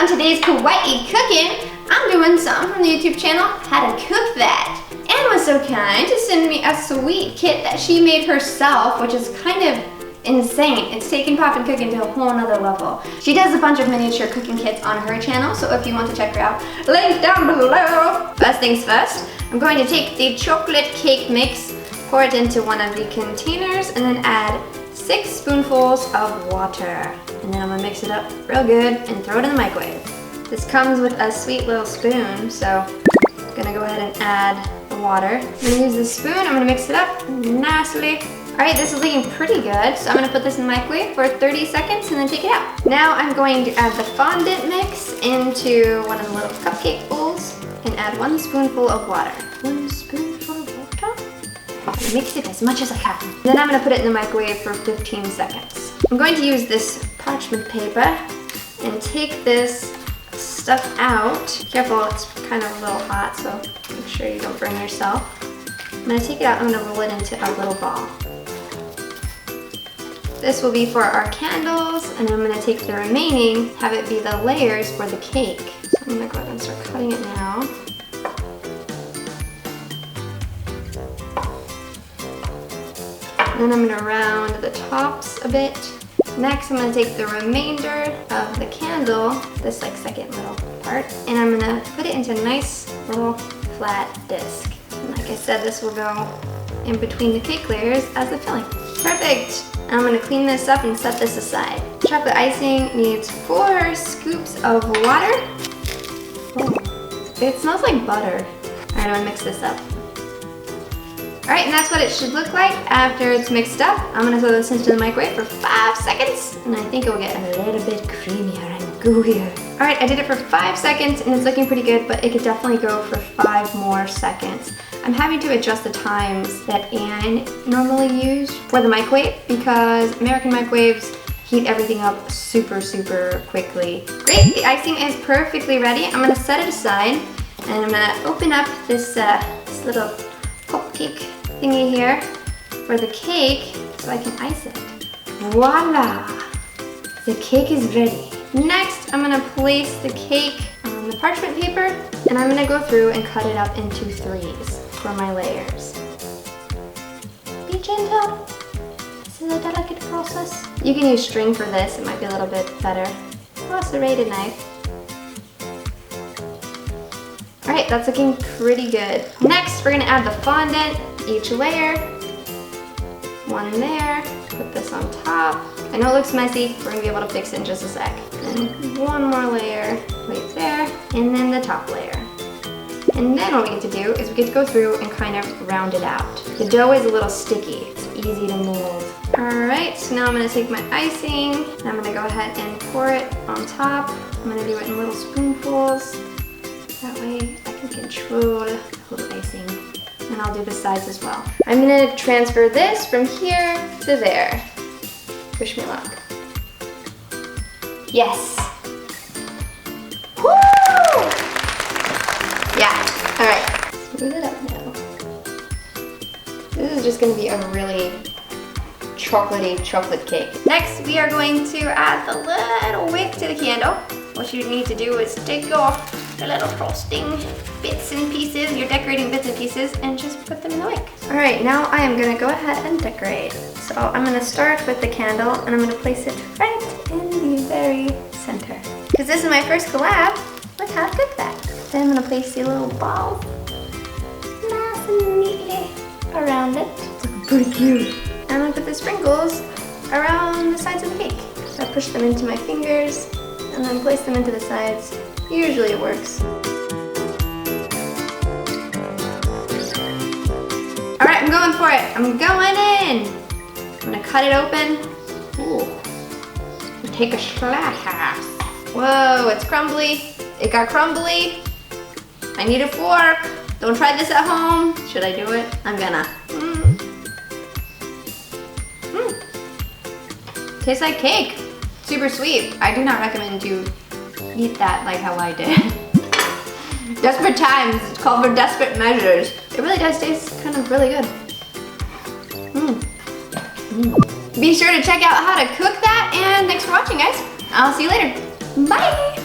on today's Kawaii Cookin', I'm doing something from the YouTube channel, How to Cook That. Anne was so kind to send me a sweet kit that she made herself, which is kind of insane. It's taken Poppin' Cookin' to a whole nother level. She does a bunch of miniature cooking kits on her channel, so if you want to check her out, link down below. First things first, I'm going to take the chocolate cake mix, pour it into one of the containers, and then add 6 spoonfuls of water. And then I'm gonna mix it up real good and throw it in the microwave. This comes with a sweet little spoon, so I'm gonna go ahead and add the water. I'm gonna use the spoon, I'm gonna mix it up nicely. All right, this is looking pretty good, so I'm gonna put this in the microwave for 30 seconds and then take it out. Now I'm going to add the fondant mix into one of the little cupcake bowls and add 1 spoonful of water. 1 spoonful of water? Mix it as much as I can. Then I'm gonna put it in the microwave for 15 seconds. I'm going to use this parchment paper and take this stuff out. Careful, it's kind of a little hot, so make sure you don't burn yourself. I'm gonna take it out, I'm gonna roll it into a little ball. This will be for our candles, and I'm gonna take the remaining, have it be the layers for the cake. So I'm gonna go ahead and start cutting it now. And then I'm gonna round the tops a bit. Next, I'm gonna take the remainder of the candle, this like second little part, and I'm gonna put it into a nice little flat disc. And like I said, this will go in between the cake layers as the filling. Perfect! I'm gonna clean this up and set this aside. Chocolate icing needs 4 scoops of water. Oh, it smells like butter. All right, I'm gonna mix this up. All right, and that's what it should look like after it's mixed up. I'm gonna throw this into the microwave for 5 seconds, and I think it will get a little bit creamier and gooier. All right, I did it for 5 seconds, and it's looking pretty good, but it could definitely go for 5 more seconds. I'm having to adjust the times that Anne normally used for the microwave because American microwaves heat everything up super, super quickly. Great, the icing is perfectly ready. I'm gonna set it aside, and I'm gonna open up this little cupcake thingy here for the cake so I can ice it. Voila! The cake is ready. Next, I'm gonna place the cake on the parchment paper, and I'm gonna go through and cut it up into 3s for my layers. Be gentle. This is a delicate process. You can use string for this, it might be a little bit better. Or a serrated knife. All right, that's looking pretty good. Next, we're gonna add the fondant, each layer. 1 there, put this on top. I know it looks messy, we're gonna be able to fix it in just a sec. And 1 more layer right there, and then the top layer. And then what we get to do is we get to go through and kind of round it out. The dough is a little sticky, it's easy to mold. All right, so now I'm gonna take my icing, and I'm gonna go ahead and pour it on top. I'm gonna do it in little spoonfuls. That way I can control the whole icing. And I'll do the sides as well. I'm gonna transfer this from here to there. Wish me luck. Yes. Woo! Yeah, all right. Smooth it up now. This is just gonna be a really chocolatey chocolate cake. Next, we are going to add the little wick to the candle. What you need to do is take off the little frosting bits and pieces, your decorating bits and pieces, and just put them in the wick. All right, now I am gonna go ahead and decorate. So I'm gonna start with the candle, and I'm gonna place it right in the very center. Because this is my first collab with How to Cook That. Then I'm gonna place the little ball nice and neatly around it. It's looking pretty cute. And I'm gonna put the sprinkles around the sides of the cake. So I push them into my fingers, and then place them into the sides. Usually it works. All right, I'm going for it. I'm going in. I'm gonna cut it open. Ooh. And take a slice. Whoa, it's crumbly. It got crumbly. I need a fork. Don't try this at home. Should I do it? I'm gonna. Tastes like cake. Super sweet. I do not recommend you eat that like how I did. Desperate times, it's called for desperate measures. It really does taste kind of really good. Be sure to check out How to Cook That, and thanks for watching, guys. I'll see you later. Bye!